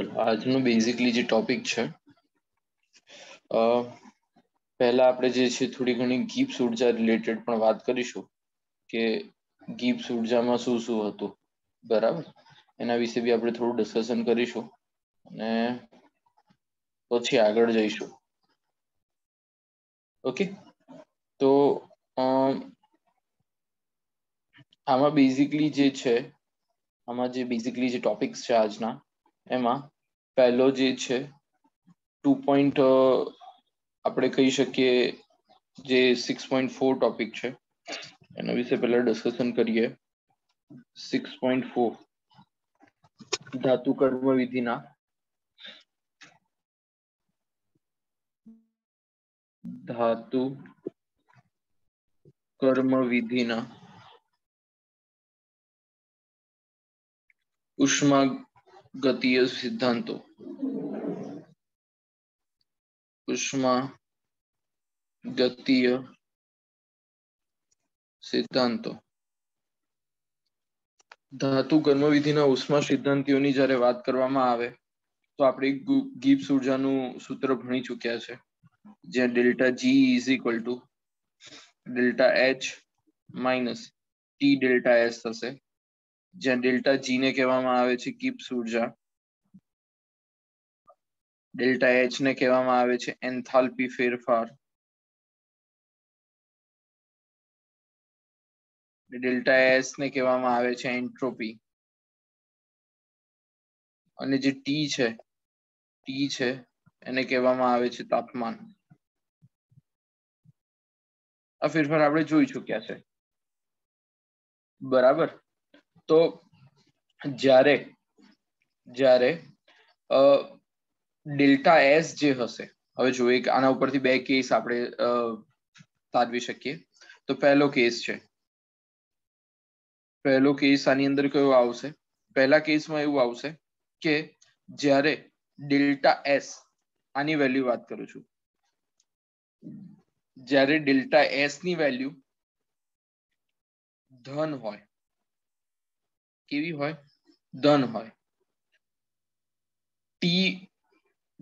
चलो આજનો બેઝિકલી જે ટોપિક છે પહેલા આપણે જે છે થોડી ઘણી ગિબ્સ ઉર્જા રિલેટેડ પણ વાત કરીશું કે ગિબ્સ ઉર્જામાં શું શું હતું બરાબર એના વિશે બી આપણે થોડું ડિસ્કશન કરીશું અને પછી આગળ જઈશું ઓકે તો આમાં બેઝિકલી જે છે આમાં જે બેઝિકલી જે ટોપિક્સ છે આજના એમાં પહેલો જે છે 2. આપણે કહી શકીએ જે 6.4 ટોપિક છે એના વિશે પહેલા ડિસ્કશન કરીએ 6.4 ધાતુ કર્મ વિધિના ધાતુ કર્મ વિધિના ઉષ્માગતીય સિદ્ધાંતો ઉષ્માગતીય સિદ્ધાંતો ધાતુ કર્મ વિધિના ઉષ્મા સિદ્ધાંતિઓની જ્યારે વાત કરવામાં આવે તો આપણે ગિબ્સ ઉર્જાનું સૂત્ર ભણી ચૂક્યા છે જ્યાં delta G is equal to delta H minus T delta S થશે જ્યાં ડેલ્ટા જી ને કહેવામાં આવે છે ગિબ્સ ઉર્જા ડેલ્ટા એચ ને કહેવામાં આવે છે એન્થાલ્પી ફેરફાર ડેલ્ટા એસ ને કહેવામાં આવે છે એન્ટ્રોપી અને જે ટી છે એને કહેવામાં આવે છે તાપમાન આ ફેરફાર આપણે જોઈ ચૂક્યા છે બરાબર તો જ્યારે ડેલ્ટા એસ જે હશે હવે જો એક આના ઉપરથી બે કેસ આપણે તારવી શકીએ તો પહેલો કેસ છે પહેલો કેસ આની અંદર કયો આવશે પહેલા કેસમાં એવું આવશે કે જ્યારે ડેલ્ટા એસ આની વેલ્યુ વાત કરું છું જ્યારે ડેલ્ટા એસ ની વેલ્યુ ધન હોય કેવી હોય ધન હોય ટી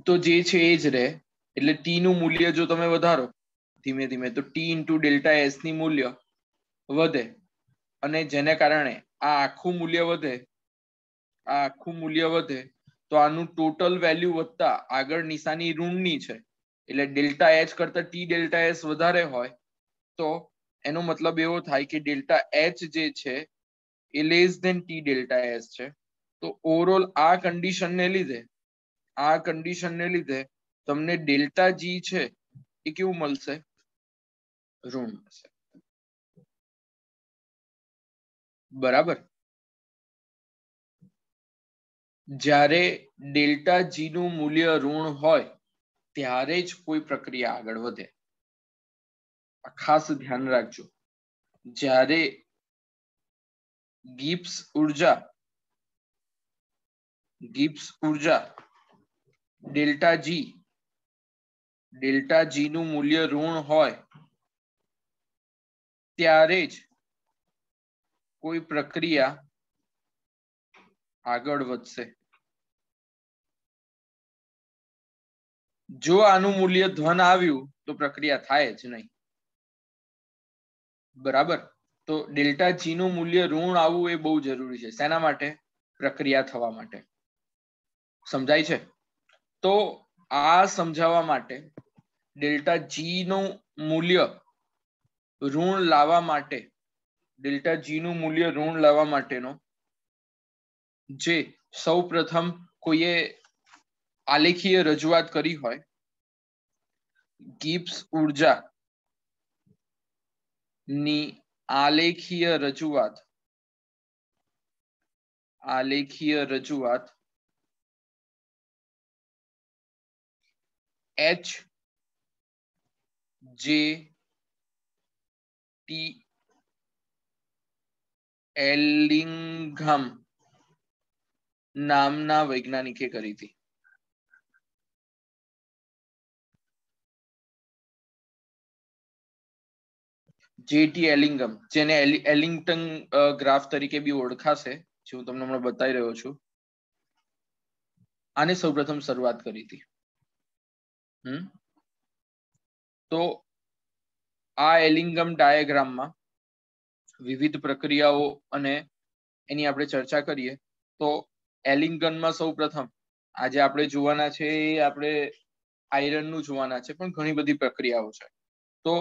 તો જે છે એ જ રહે એટલે ટી નું મૂલ્ય જો તમે વધારો ધીમે ધીમે તો ટી ઇન્ટુ ડેલ્ટા એસ ની મૂલ્ય વધે અને જેને કારણે આ આખું મૂલ્ય વધે તો આનું ટોટલ વેલ્યુ વધતા આગળ નિશાની ઋણની છે એટલે ડેલ્ટા એચ કરતા ટી ડેલ્ટા એસ વધારે હોય તો એનો મતલબ એવો થાય કે ડેલ્ટા એચ જે છે એ less than T delta S છે તો ઓવરઓલ આ કન્ડિશનને લીધે તમને ડેલ્ટા જી છે એ કેવું મળશે ઋણ મળશે બરાબર જ્યારે ડેલ્ટા જી નું મૂલ્ય ઋણ હોય ત્યારે જ કોઈ પ્રક્રિયા આગળ વધે ખાસ ધ્યાન રાખજો જ્યારે ગિબ્સ ઉર્જા ડેલ્ટા જી નું મૂલ્ય ઋણ હોય ત્યારે જ કોઈ પ્રક્રિયા આગળ વધશે જો આનું મૂલ્ય ધન આવ્યું તો પ્રક્રિયા થાય જ નહીં બરાબર તો ડેલ્ટા જી નું મૂલ્ય ઋણ આવવું એ બહુ જરૂરી છે શેના માટે પ્રક્રિયા થવા માટે સમજાય છે તો આ સમજાવવા માટે ડેલ્ટા જી નું મૂલ્ય ઋણ લાવવા માટેનો જે સૌ પ્રથમ કોઈએ આલેખીય રજૂઆત કરી હોય ગિબ્સ ઉર્જા ની આલેખીય રજૂઆત એચ જે ટી એલિંઘમ નામના વૈજ્ઞાનિકે કરી હતી જેટી એલિંગમ જેને એલિંગ્ટન ગ્રાફ તરીકે બી ઓળખાશે જે હું તમને હમણાં બતાવી રહ્યો છું આને સૌપ્રથમ શરૂઆત કરી હતી. તો આ એલિંગમ ડાયાગ્રામમાં વિવિધ પ્રક્રિયાઓ અને એની આપણે ચર્ચા કરીએ તો એલિંગનમાં સૌપ્રથમ આજે આપણે જોવાના છે એ આપણે આયરનનું જોવાના છે, પણ ઘણી બધી પ્રક્રિયાઓ છે. તો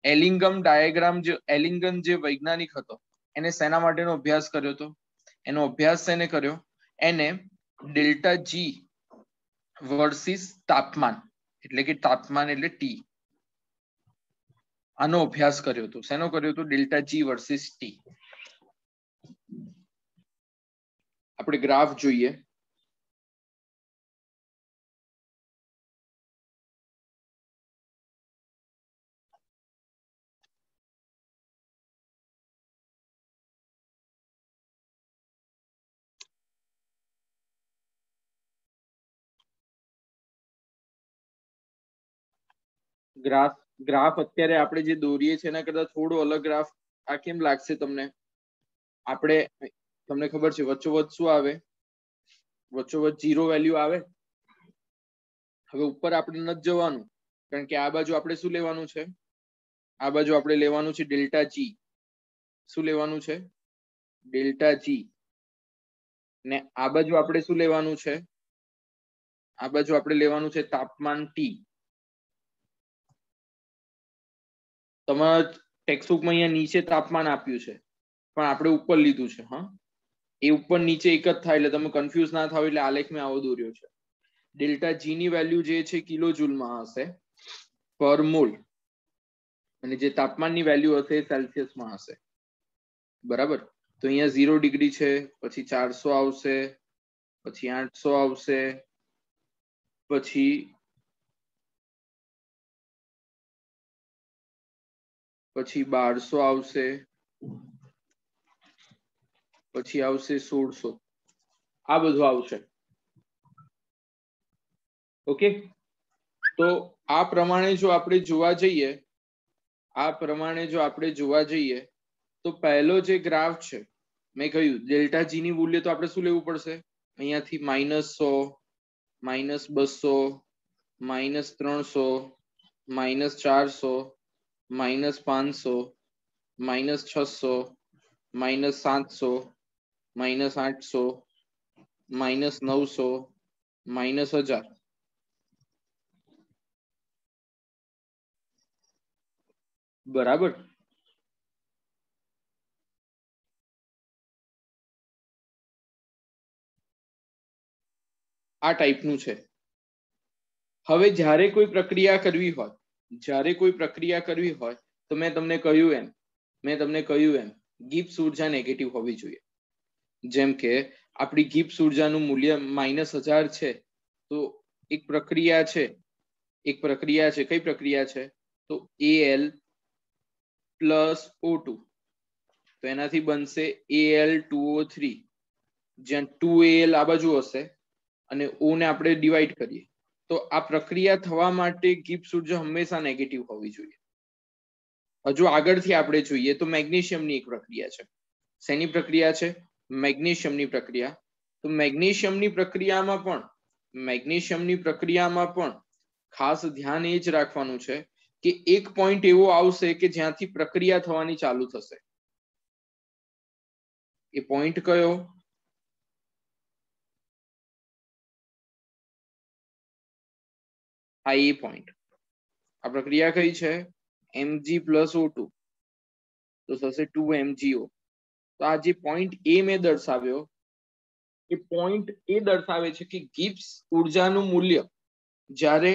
એલિંગમ ડાયાગ્રામ એલિંગન જે વૈજ્ઞાનિક હતો એને શેના માટેનો અભ્યાસ કર્યો હતો? એનો અભ્યાસ શેને કર્યો? એને ડેલ્ટા જી વર્સિસ તાપમાન, એટલે કે તાપમાન એટલે ટી, આનો અભ્યાસ કર્યો હતો. શેનો કર્યો હતો? Delta G versus T. આપણે ગ્રાફ જોઈએ. ગ્રાફ અત્યારે આપણે જે દોરીએ છીએ એના કરતા થોડો અલગ ગ્રાફ આ કેમ લાગશે તમને? આપણે તમને ખબર છે વચ્ચોવચ્ચ શું આવે? વચ્ચોવચ્ચ 0 વેલ્યુ આવે. હવે ઉપર આપણે નથી જવાનું, કારણ કે આ બાજુ આપણે શું લેવાનું છે? આ બાજુ આપણે લેવાનું છે ડેલ્ટા જી. શું લેવાનું છે? Delta G. ને આ બાજુ આપણે શું લેવાનું છે? આ બાજુ આપણે લેવાનું છે તાપમાન ટી. તમારા ટેક્સ્ટબુકમાં અહીંયા નીચે તાપમાન આપ્યું છે, પણ આપણે ઉપર લીધું છે. હા, એ ઉપર નીચે એક જ થાય એટલે તમે કન્ફ્યુઝ ના થાવ, એટલે આલેખ મેં આવો દોર્યો છે. ડેલ્ટા જી ની વેલ્યુ જે છે કિલો જૂલમાં હશે પર મોલ, અને જે તાપમાનની વેલ્યુ હશે એ સેલ્સિયસમાં હશે. બરાબર? તો અહીંયા 0 ડિગ્રી છે, પછી 400 આવશે, પછી 800 આવશે, પછી 1200 આવશે, પછી આવશે 1600. આ બધું આવશે. ઓકે, તો આ પ્રમાણે જો આપણે જોવા જઈએ, તો પહેલો જે ગ્રાફ છે મેં કહ્યું ડેલ્ટા જી ની મૂલ્ય તો આપણે શું લેવું પડશે? અહીંયાથી -100, -200, -300, -400, -500, -600, -700, -800, -900, -1000. બરાબર? આ ટાઈપનું છે. હવે જ્યારે કોઈ પ્રક્રિયા કરવી હોય તો મેં તમને કહ્યું એમ ગિબ્સ ઉર્જા નેગેટિવ હોવી જોઈએ. જેમ કે આપણી ગિબ્સ ઉર્જાનું મૂલ્ય -1000 છે, તો એક પ્રક્રિયા છે. કઈ પ્રક્રિયા છે? તો Al પ્લસ O2, તો એનાથી બનશે Al2O3, જ્યાં 2Al આ બાજુ હશે અને O ને આપણે ડિવાઈડ કરીએ, તો આ પ્રક્રિયા થવા માટે ગિબ્સ ઉર્જા હંમેશા નેગેટિવ હોવી જોઈએ. હજુ આગળથી આપણે જોઈએ તો મેગ્નેશિયમની એક પ્રક્રિયા છે. શેની પ્રક્રિયા છે? મેગ્નેશિયમની પ્રક્રિયા. તો મેગ્નેશિયમની પ્રક્રિયામાં પણ ખાસ ધ્યાન એ જ રાખવાનું છે કે એક પોઈન્ટ એવો આવશે કે જ્યાંથી પ્રક્રિયા થવાની ચાલુ થશે. એ પોઈન્ટ કયો? આ એ પોઈન્ટ. આ પ્રક્રિયા કઈ છે? Mg પ્લસ O2, તો થશે 2MgO. તો આ જે પોઈન્ટ એ મેં દર્શાવ્યો, એ પોઈન્ટ એ દર્શાવે છે કે ગિબ્સ ઉર્જાનું મૂલ્ય જ્યારે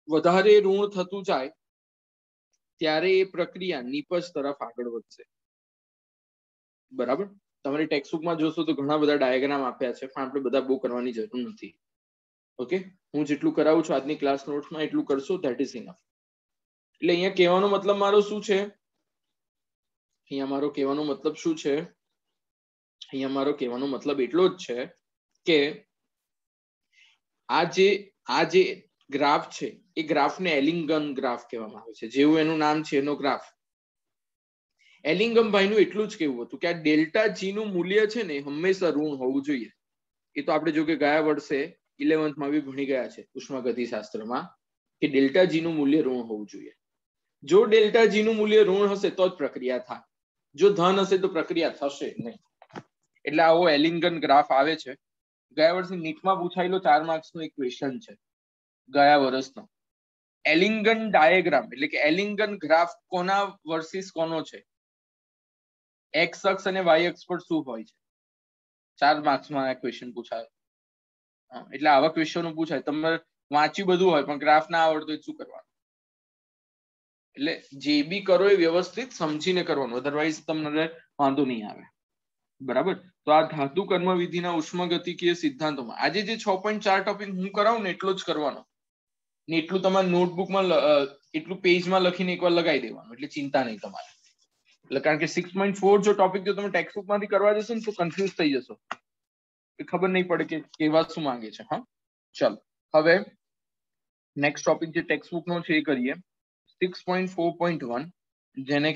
વધારે ઋણ થતું જાય ત્યારે એ પ્રક્રિયા નિપજ તરફ આગળ વધશે. બરાબર? તમારી ટેક્સ્ટબુકમાં જોશો તો ઘણા બધા ડાયાગ્રામ આપ્યા છે, પણ આપણે બધા બહુ કરવાની જરૂર નથી. ઓકે, હું જેટલું કરાવું છું આજની ક્લાસ નોટ્સમાં એટલું કરશો, ધેટ ઇઝ ઇનફ. એટલે અહીંયા કહેવાનો મતલબ મારો શું છે? અહીંયા મારો કહેવાનો મતલબ એટલો જ છે કે આ જે ગ્રાફ છે એ ગ્રાફને એલિંગમ ગ્રાફ કહેવામાં આવે છે. જેવું એનું નામ છે એનો ગ્રાફ. એલિંગમ ભાઈનું એટલું જ કહેવું હતું કે આ ડેલ્ટા જી નું મૂલ્ય છે ને હંમેશા ઋણ હોવું જોઈએ. એ તો આપણે જો કે ગયા વર્ષે 11th માં બી ભણી ગયા છે ઉષ્માગતિશાસ્ત્રમાં કે ડેલ્ટા જી નું મૂલ્ય ઋણ હોવું જોઈએ. જો ડેલ્ટા જી નું મૂલ્ય ઋણ હશે તો જ પ્રક્રિયા થાય, જો ધન હશે તો પ્રક્રિયા થશે નહીં. એટલે આવો એલિંગન ગ્રાફ આવે છે. ગયા વર્ષે નીટમાં પૂછાયેલો 4 માર્ક્સનો એક ક્વેશ્ચન છે ગયા વર્ષનો. એલિંગન ડાયાગ્રામ એટલે કે એલિંગન ગ્રાફ કોના વર્સિસ કોનો છે, એક્સ અક્ષ અને વાય અક્ષ પર શું હોય છે. 4 માર્ક્સમાં આ ક્વેશ્ચન પૂછાય. એટલે આવા ક્વેશ્ચનો પૂછાય. તમે વાંચ્યું બધું હોય પણ ગ્રાફ ના આવડતો હોય શું કરવાનું. એટલે જે બી કરો એ વ્યવસ્થિત સમજીને કરવાનું, અધરવાઇઝ તમને વાંધો નહીં આવે. બરાબર. તો આ ધાતુ કર્મ વિધિના ઉષ્માગતિકીય સિદ્ધાંતોમાં આજે જે 6.4 ટોપિક હું કરાવું ને એટલો જ કરવાનો, ને એટલું તમારે નોટબુકમાં એટલું પેજમાં લખીને એકવાર લગાવી દેવાનું, એટલે ચિંતા નહીં તમારે. એટલે કારણ કે 6.4 જો ટોપિક જો તમે ટેક્સ્ટબુક માંથી કરવા જશો ને તો કન્ફ્યુઝ થઈ જશો, ખબર નહીં પડે કે કેવા શું માંગે છે. હા ચાલો હવે નેક્સ્ટ ટોપિક જે ટેક્સ્ટબુક નો છે એ કરીએ. 6.4.1 જેને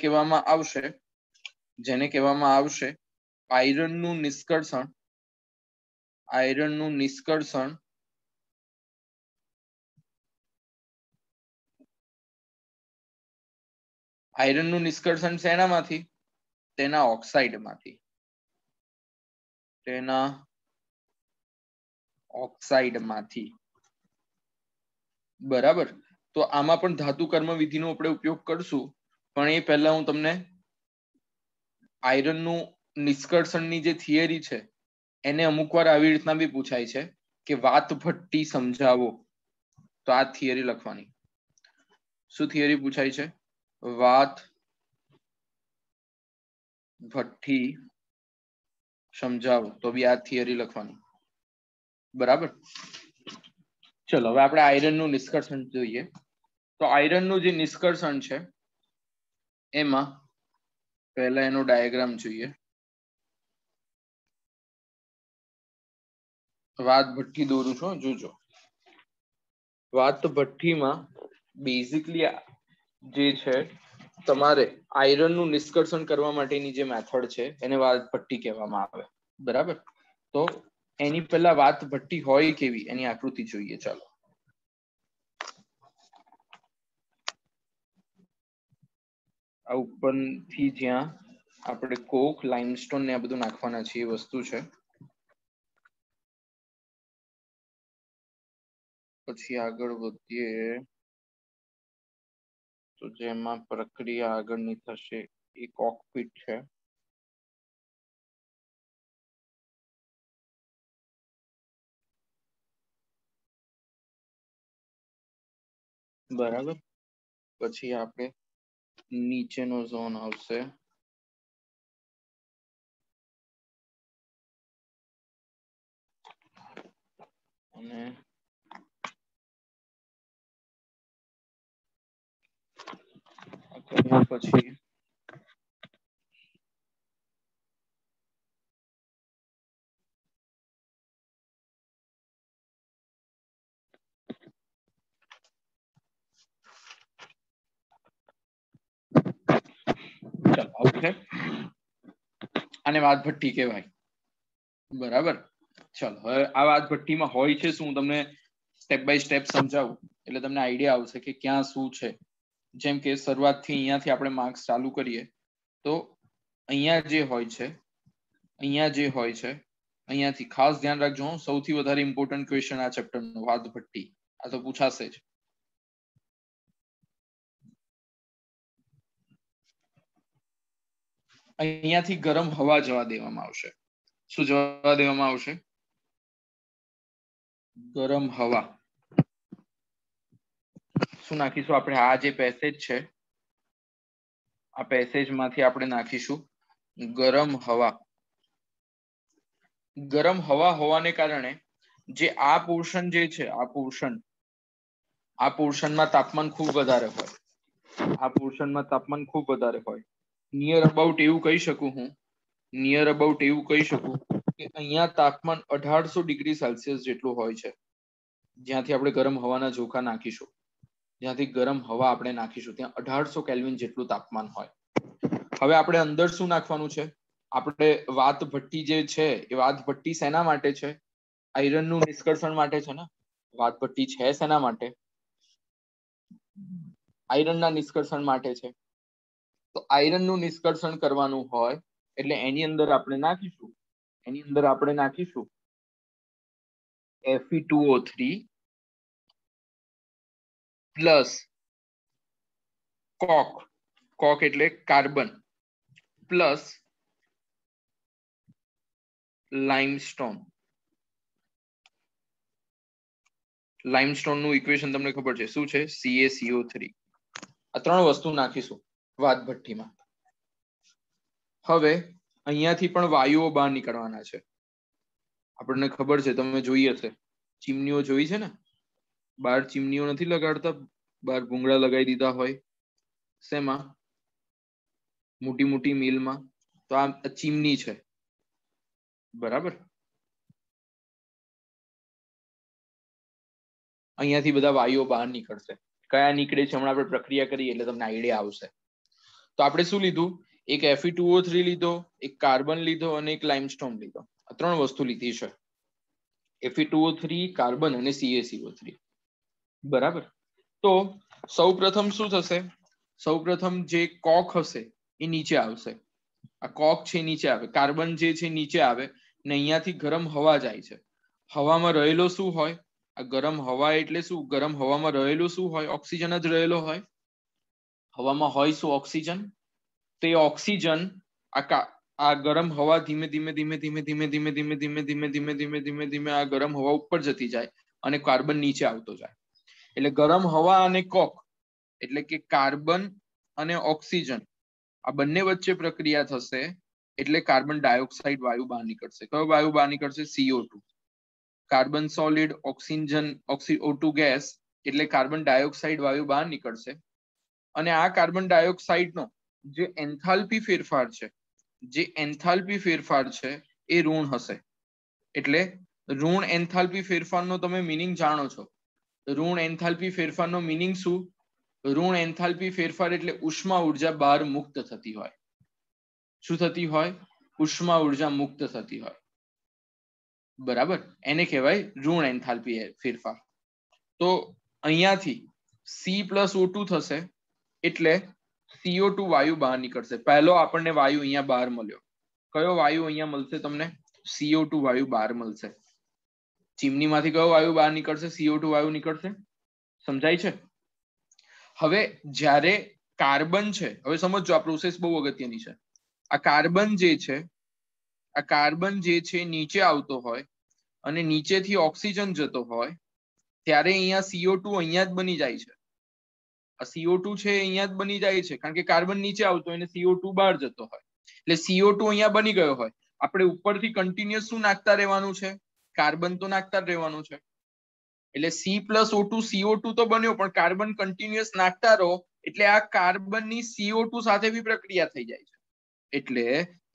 કહેવામાં આવશે આયરનનું નિષ્કર્ષણ. આયરનનું નિષ્કર્ષણ આયરનનું નિષ્કર્ષણ શેનામાંથી? તેના ઓક્સાઇડમાંથી. તેના ઓક્સાઇડમાંથી. બરાબર. તો આમાં પણ ધાતુ કર્મ વિધિનો આપણે ઉપયોગ કરશું, પણ એ પહેલા હું તમને આયરનનું નિષ્કર્ષણની જે થિયરી છે એને અમુક વાર આવી રીતના બી પૂછાય છે કે વાત ભઠ્ઠી સમજાવો. તો આ થિયરી લખવાની. શું થિયરી પૂછાય છે? વાત ભઠ્ઠી સમજાવો. તો બી આ થિયરી લખવાની. બરાબર. ચલો હવે આપણે આયરનનું નિષ્કર્ષણ જોઈએ. તો આયરનનું જે નિષ્કર્ષણ છે એમાં પહેલા એનો ડાયાગ્રામ જોઈએ. વાત ભઠ્ઠી દોરું છું, જોજો. વાત ભઠ્ઠીમાં બેઝિકલી જે છે તમારે આયરનનું નિષ્કર્ષણ કરવા માટેની જે મેથડ છે એને વાત ભઠ્ઠી કહેવામાં આવે. બરાબર. તો એની પહેલા વાત ભઠ્ઠી હોય કેવી એની આકૃતિ જોઈએ. ચાલો આ ઉપરથી જ્યાં આપણે કોક લાઇમસ્ટોન ને આ બધું નાખવાના છે એ વસ્તુ છે. પછી આગળ વધીએ તો જેમાં પ્રક્રિયા આગળની થશે એ કોકપીટ છે. બરાબર. પછી આપણે નીચેનો ઝોન આવશે અને પછી ઓકે આને વાત ભઠ્ઠી કહેવાય. બરાબર. ચલો હવે આ વાત ભઠ્ઠીમાં હોય છે શું તમને સ્ટેપ બાય સ્ટેપ સમજાવું એટલે તમને આઈડિયા આવશે કે ક્યાં શું છે. જેમ કે શરૂઆતથી અહીંયાથી આપણે માર્ક્સ ચાલુ કરીએ તો અહીંયા જે હોય છે અહીંયાથી ખાસ ધ્યાન રાખજો. સૌથી વધારે ઇમ્પોર્ટન્ટ ક્વેશ્ચન આ ચેપ્ટરનો વાત ભઠ્ઠી. આ તો પૂછાશે જ. અહીંયાથી ગરમ હવા જવા દેવામાં આવશે. શું જવા દેવામાં આવશે? ગરમ હવા. શું નાખીશું આપણે? આ જે પેસેજ છે આ પેસેજમાંથી આપણે નાખીશું ગરમ હવા. ગરમ હવા હોવાને કારણે જે આ પોર્શન જે છે આ પોર્શનમાં તાપમાન ખૂબ વધારે હોય. આ પોર્શનમાં તાપમાન ખૂબ વધારે હોય. નિયર અબાઉટ એવું કહી શકું કે અહીંયા તાપમાન 1800 ડિગ્રી સેલ્સિયસ જેટલું હોય છે. જ્યાંથી આપણે ગરમ હવાના ઝોકા નાખીશું, જ્યાંથી ગરમ હવા આપણે નાખીશું ત્યાં 1800 કેલ્વિન જેટલું તાપમાન હોય. હવે આપણે અંદર શું નાખવાનું છે? આપણે વાત ભઠ્ઠી જે છે એ વાત ભઠ્ઠી શેના માટે છે? આયરન નું નિષ્કર્ષણ માટે છે ને, વાતભટ્ટી છે શેના માટે? આયરન ના નિષ્કર્ષણ માટે છે. તો આયરન નું નિષ્કર્ષણ કરવાનું હોય એટલે એની અંદર આપણે નાખીશું Fe2O3 પ્લસ કોક એટલે કાર્બન પ્લસ લાઇમસ્ટોન. લાઇમસ્ટોન નું ઇક્વેશન તમને ખબર છે શું છે? CaCO3. આ ત્રણ વસ્તુ નાખીશું વાતભટ્ટીમાં. હવે અહીંયાથી પણ વાયુઓ બહાર નીકળવાના છે. આપણને ખબર છે, તમે જોઈ હશે, ચીમનીઓ જોઈ છે ને, બહાર ચીમનીઓ નથી લગાડતા, બહાર ભૂંગળા લગાવી દીધા હોય શેમાં? મોટી મોટી મિલમાં. તો આ ચીમની છે, બરાબર. અહીંયાથી બધા વાયુઓ બહાર નીકળશે. કયા નીકળે છે હમણાં આપણે પ્રક્રિયા કરીએ એટલે તમને આઈડિયા આવશે. તો આપણે શું લીધું? એક Fe2O3 લીધો, એક કાર્બન લીધો અને એક લાઇમસ્ટોન લીધો. આ ત્રણ વસ્તુ લીધી છે, Fe2O3, કાર્બન અને CaCO3, બરાબર. તો સૌપ્રથમ શું થશે? સૌપ્રથમ જે કોક હશે એ નીચે આવશે. આ કોક છે નીચે આવે, કાર્બન જે છે નીચે આવે ને અહીંયાથી ગરમ હવા જાય છે. હવામાં રહેલો શું હોય? આ ગરમ હવા એટલે શું? ગરમ હવામાં રહેલું શું હોય? ઓક્સિજન જ રહેલો હોય. હવામાં હોય શું? ઓક્સિજન. તો એ ઓક્સિજન આ ગરમ હવા ધીમે ધીમે ધીમે ધીમે ધીમે ધીમે ધીમે ધીમે ધીમે ધીમે ધીમે ધીમે ધીમે આ ગરમ હવા ઉપર જતી જાય અને કાર્બન નીચે આવતો જાય. એટલે ગરમ હવા અને કોક એટલે કે કાર્બન અને ઓક્સિજન આ બંને વચ્ચે પ્રક્રિયા થશે એટલે કાર્બન ડાયોક્સાઇડ વાયુ બહાર નીકળશે. કયો વાયુ બહાર નીકળશે? CO2. Carbon solid, oxygen, O2 gas એટલે કાર્બન ડાયોક્સાઇડ વાયુ બહાર નીકળશે. અને આ કાર્બન ડાયોક્સાઇડનો જે એન્થાલ્પી ફેરફાર છે એ ઋણ હશે. એટલે ઋણ એન્થાલ્પી ફેરફારનો તમે મીનિંગ જાણો છો. ઋણ એન્થાલ્પી ફેરફારનો મીનિંગ શું? ઋણ એન્થાલ્પી ફેરફાર એટલે ઉષ્મા ઉર્જા બહાર મુક્ત થતી હોય. શું થતી હોય? ઉષ્મા ઉર્જા મુક્ત થતી હોય, બરાબર. એને કહેવાય ઋણ એન્થાલ્પી ફેરફાર. તો અહીંયાથી C+O2 થશે એટલે CO2 વાયુ બહાર નીકળશે. પહેલો આપણને વાયુ અહીંયા બહાર મળ્યો. કયો વાયુ અહીંયા મળશે તમને? CO2 વાયુ બહાર મળશે. ચીમનીમાંથી કયો વાયુ બહાર નીકળશે? CO2 વાયુ નીકળશે. સમજાય છે? હવે જ્યારે કાર્બન છે, હવે સમજો આ પ્રોસેસ બહુ અગત્યની છે. આ કાર્બન જે છે નીચે આવતો હોય અને નીચેથી ઓક્સિજન જતો હોય ત્યારે અહીંયા CO2 અહીંયા જ બની જાય છે. આ CO2 છે અહીંયા જ બની જાય છે કારણ કે કાર્બન નીચે આવતો હોય અને CO2 બહાર જતો હોય. એટલે CO2 અહીંયા બની ગયો હોય. આપણે ઉપરથી કન્ટિન્યુઅસ શું નાખતા રહેવાનું છે? કાર્બન તો નાખતા જ રહેવાનું છે. એટલે C+O2 CO2 તો બન્યો પણ કાર્બન કન્ટિન્યુઅસ નાખતા રહો એટલે આ કાર્બનની CO2 સાથે બી પ્રક્રિયા થઈ જાય છે. એટલે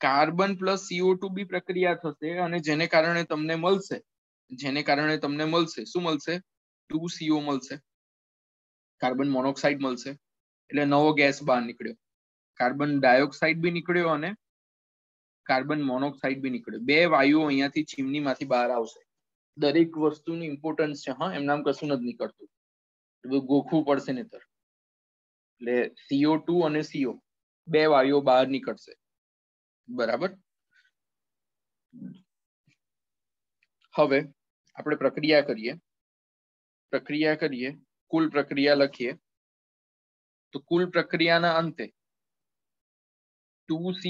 કાર્બન પ્લસ CO2 બી પ્રક્રિયા થશે અને જેને કારણે તમને મળશે શું મળશે? 2CO મળશે. કાર્બન મોનોક્સાઇડ મળશે. એટલે નવો ગેસ બહાર નીકળ્યો. કાર્બન ડાયોક્સાઇડ બી નીકળ્યો અને કાર્બન મોનોક્સાઇડ બી નીકળ્યો. બે વાયુઓ અહીંયાથી ચીમનીમાંથી બહાર આવશે. દરેક વસ્તુનું ઇમ્પોર્ટન્સ છે. હા, એમ નામ કશું નથી નીકળતું, ગોખવું પડશે નહીતર. એટલે CO2 અને CO બે વાયુઓ બહાર નીકળશે, બરાબર. હવે આપણે પ્રક્રિયા કરીએ, કુલ પ્રક્રિયા લખીએ. તો કુલ પ્રક્રિયાના અંતે 2C,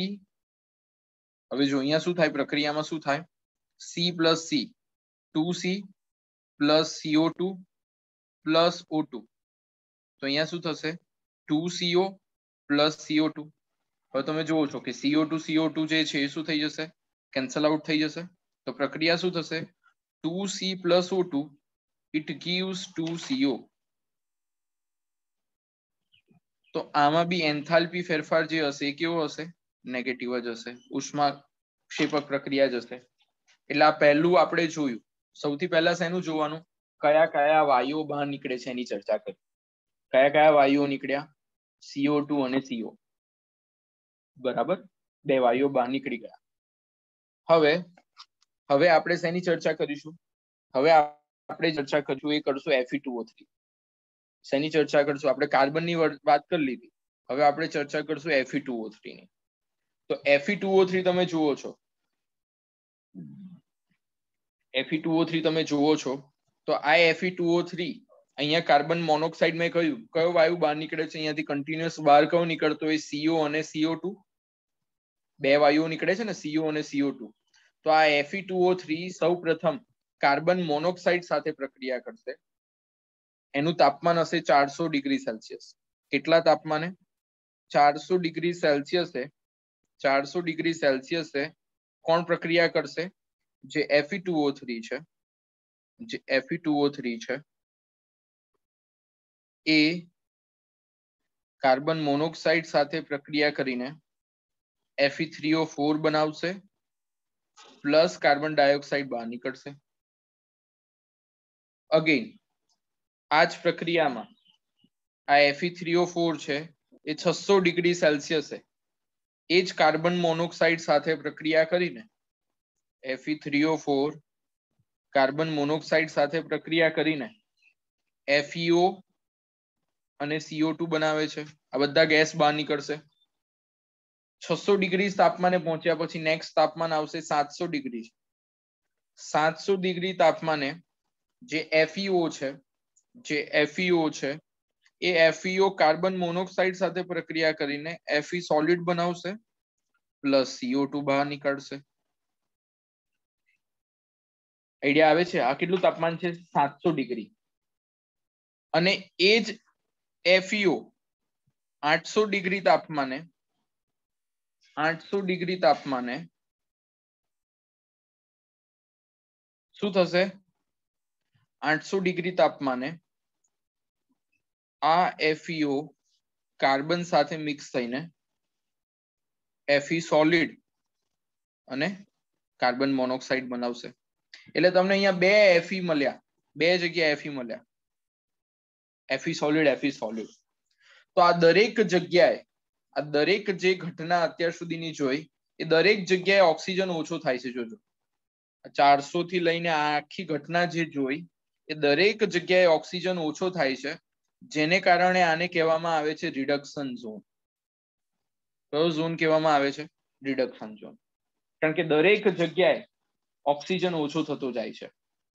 હવે જો અહીંયા શું થાય? પ્રક્રિયામાં શું થાય? C plus C, 2C plus CO2 plus O2. તો અહીંયા શું થશે? 2CO plus CO2. હવે તમે જુઓ છો કે CO2 જે છે એ શું થઈ જશે? કેન્સલ આઉટ થઈ જશે. તો પ્રક્રિયા શું થશે? 2C plus O2 it gives 2CO. તો આમાં બી એન્થાલ્પી ફેરફાર જે હશે એ કેવો હશે? નેગેટિવ જ હશે. ઉષ્માક્ષેપક પ્રક્રિયા જ હશે. એટલે આ પહેલું આપણે જોયું. સૌથી પહેલા શેનું જોવાનું? કયા કયા વાયુઓ બહાર નીકળે છે એની ચર્ચા કરી. કયા કયા વાયુઓ નીકળ્યા? CO2 અને CO, બરાબર. બે વાયુઓ બહાર નીકળી ગયા. હવે આપણે શેની ચર્ચા કરીશું? હવે આપણે ચર્ચા કરશું એ કરશું Fe2O3. શેની ચર્ચા કરશું? આપણે કાર્બનની વાત કરી લીધી, હવે આપણે ચર્ચા કરશું Fe2O3 ની. તો Fe2O3 તમે જુઓ છો, Fe2O3 તમે જુઓ છો તો આ Fe2O3 અહીંયા કાર્બન મોનોક્સાઇડ મેં કહ્યું કયો વાયુ બહાર નીકળે છે અહીંયાથી કન્ટિન્યુઅસ બહાર કયો નીકળતો હોય? CO અને CO2. બે વાયુઓ નીકળે છે ને, CO અને CO2. તો આ Fe2O3 સૌપ્રથમ કાર્બન મોનોક્સાઇડ સાથે પ્રક્રિયા કરશે. એનું તાપમાન હશે 400 ડિગ્રી સેલ્સિયસ. કેટલા તાપમાને? 400 ડિગ્રી સેલ્સિયસે 400 ડિગ્રી સેલ્સિયસે કોણ પ્રક્રિયા કરશે? જે Fe2O3 છે, જે Fe2O3 છે એ કાર્બન મોનોક્સાઇડ સાથે પ્રક્રિયા કરીને Fe3O4 બનાવશે પ્લસ કાર્બન ડાયોક્સાઇડ બહાર નીકળશે. અગેન આ જ પ્રક્રિયામાં આ Fe3O4 છે એ 600 ડિગ્રી સેલ્સિયસે એ જ કાર્બન મોનોક્સાઇડ સાથે પ્રક્રિયા કરીને Fe3O4 કાર્બન મોનોક્સાઇડ સાથે પ્રક્રિયા કરીને FeO અને CO2 બનાવે છે. આ બધા ગેસ બહાર નીકળશે. 600 ડિગ્રી તાપમાને પહોંચ્યા પછી નેક્સ્ટ તાપમાન આવશે 700 ડિગ્રી. 700 ડિગ્રી તાપમાને જે FeO છે, જે FeO છે એ FeO કાર્બન મોનોક્સાઇડ સાથે પ્રક્રિયા કરીને Fe સોલિડ બનાવશે પ્લસ CO2 બહાર નીકળશે. આઈડિયા આવે છે? આ કેટલું તાપમાન છે? 700 ડિગ્રી. અને એ જ FeO 800 ડિગ્રી તાપમાને 800 ડિગ્રી તાપમાને શું થશે? 800 ડિગ્રી તાપમાને આ FeO કાર્બન સાથે મિક્સ થઈને Fe સોલિડ અને કાર્બન મોનોક્સાઇડ બનાવશે. એટલે તમને અહીંયા બે Fe મળ્યા, બે જગ્યાએ Fe મળ્યા, Fe સોલિડ, Fe સોલિડ. તો આ દરેક જગ્યાએ, આ દરેક જે ઘટના અત્યાર સુધીની જોઈ એ દરેક જગ્યાએ ઓક્સિજન ઓછો થાય છે. જોજો 400 થી લઈને આખી ઘટના જે જોઈ એ દરેક જગ્યાએ ઓક્સિજન ઓછો થાય છે, જેને કારણે આને કહેવામાં આવે છે રિડક્શન ઝોન. કયો ઝોન કહેવામાં આવે છે? Reduction zone. કારણ કે દરેક જગ્યાએ ઓક્સિજન ઓછો થતો જાય છે,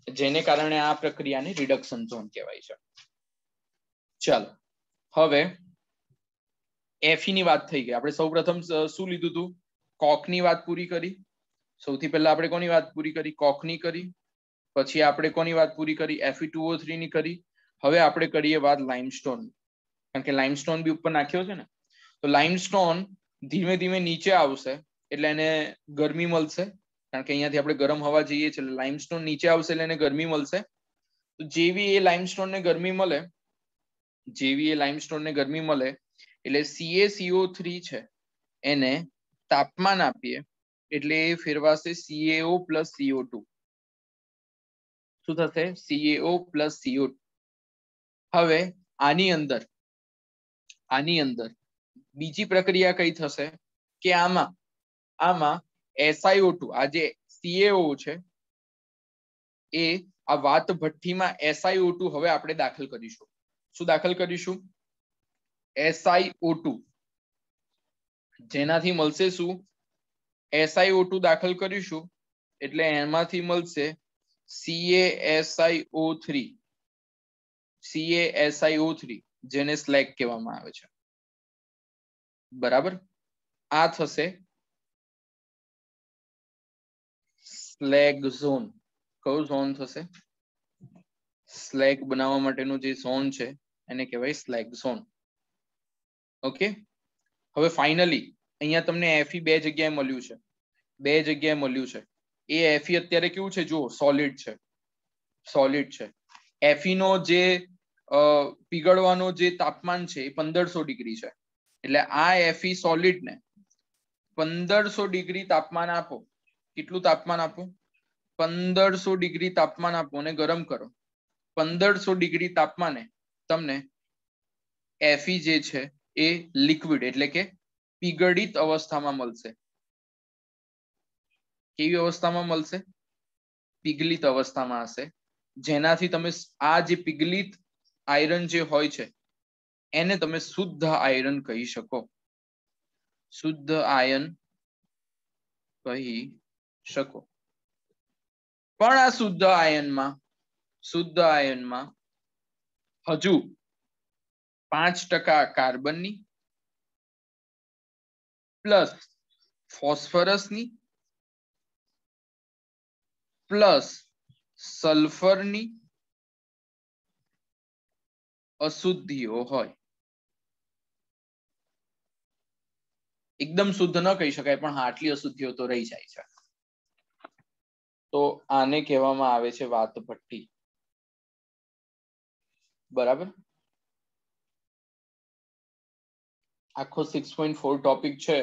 જેને કારણે આ પ્રક્રિયાને રિડક્શન ઝોન કહેવાય છે. ચાલો હવે Fe ની વાત થઈ ગઈ. આપણે સૌપ્રથમ શું લીધું હતું? કોકની વાત પૂરી કરી. સૌથી પહેલા આપણે કોની વાત પૂરી કરી? કોકની કરી. પછી આપણે કોની વાત પૂરી કરી? Fe2O3 ની કરી. હવે આપણે કરીએ વાત લાઇમસ્ટોન, કારણ કે લાઇમસ્ટોન બી ઉપર નાખ્યો છે ને. તો લાઇમસ્ટોન ધીમે ધીમે નીચે આવશે એટલે એને ગરમી મળશે, કારણ કે અહીંયાથી આપણે ગરમ હવા જઈએ છીએ એટલે લાઇમસ્ટોન નીચે આવશે એટલે એને ગરમી મળશે. તો જેવી એ લાઇમસ્ટોન ને ગરમી મળે, જેવી એ લાઇમસ્ટોન ને ગરમી મળે એટલે CaCO3 છે એને તાપમાન આપીએ એટલે એ ફેરવાશે CaO પ્લસ CO2. શું થશે? CaO plus CO2. હવે આની અંદર બીજી પ્રક્રિયા કઈ થશે કે આમાં SiO2, આ જે CaO છે એ આ વાત ભઠ્ઠીમાં SiO2 હવે આપણે દાખલ કરીશું. શું દાખલ કરીશું? SiO2. જેનાથી મળશે શું? SiO2 દાખલ કરીશું એટલે એમાંથી મળશે CaSiO3. CaSiO3 જેને સ્લેગ કહેવામાં આવે છે. બરાબર? આ થશે સ્લેગ ઝોન. કયો ઝોન થશે? સ્લેગ બનાવવા માટેનો જે ઝોન છે એને કહેવાય સ્લેગ ઝોન. ઓકે. હવે ફાઇનલી અહીંયા તમને Fe બે જગ્યાએ મળ્યું છે, બે જગ્યાએ મળ્યું છે. એ Fe અત્યારે કેવું છે? જુઓ, સોલિડ છે, સોલિડ છે. Fe નો જે પીગળવાનો જે તાપમાન છે એ 1500 ડિગ્રી છે. એટલે આ Fe સોલિડ ને 1500 ડિગ્રી તાપમાન આપો. કેટલું તાપમાન આપો? 1500 ડિગ્રી તાપમાન આપો અને ગરમ કરો. 1500 ડિગ્રી તાપમાને તમને Fe જે છે એ લિક્વિડ એટલે કે પીગળિત અવસ્થામાં મળશે. કેવી અવસ્થામાં મળશે? પીગલિત અવસ્થામાં હશે. જેનાથી તમે આ જે પિગલિત આયરન જે હોય છે એને તમે શુદ્ધ આયરન કહી શકો, શુદ્ધ આયન કહી શકો. પણ આ શુદ્ધ આયનમાં હજુ 5% કાર્બનની પ્લસ ફોસ્ફરસની પ્લસ સલ્ફરની અશુદ્ધિઓ હોય. એકદમ શુદ્ધ ન કહી શકાય, પણ હા આટલી અશુદ્ધિઓ તો રહી જાય છે. તો આને કહેવામાં આવે છે વાત ભઠ્ઠી. બરાબર. આખો 6.4 ટોપિક છે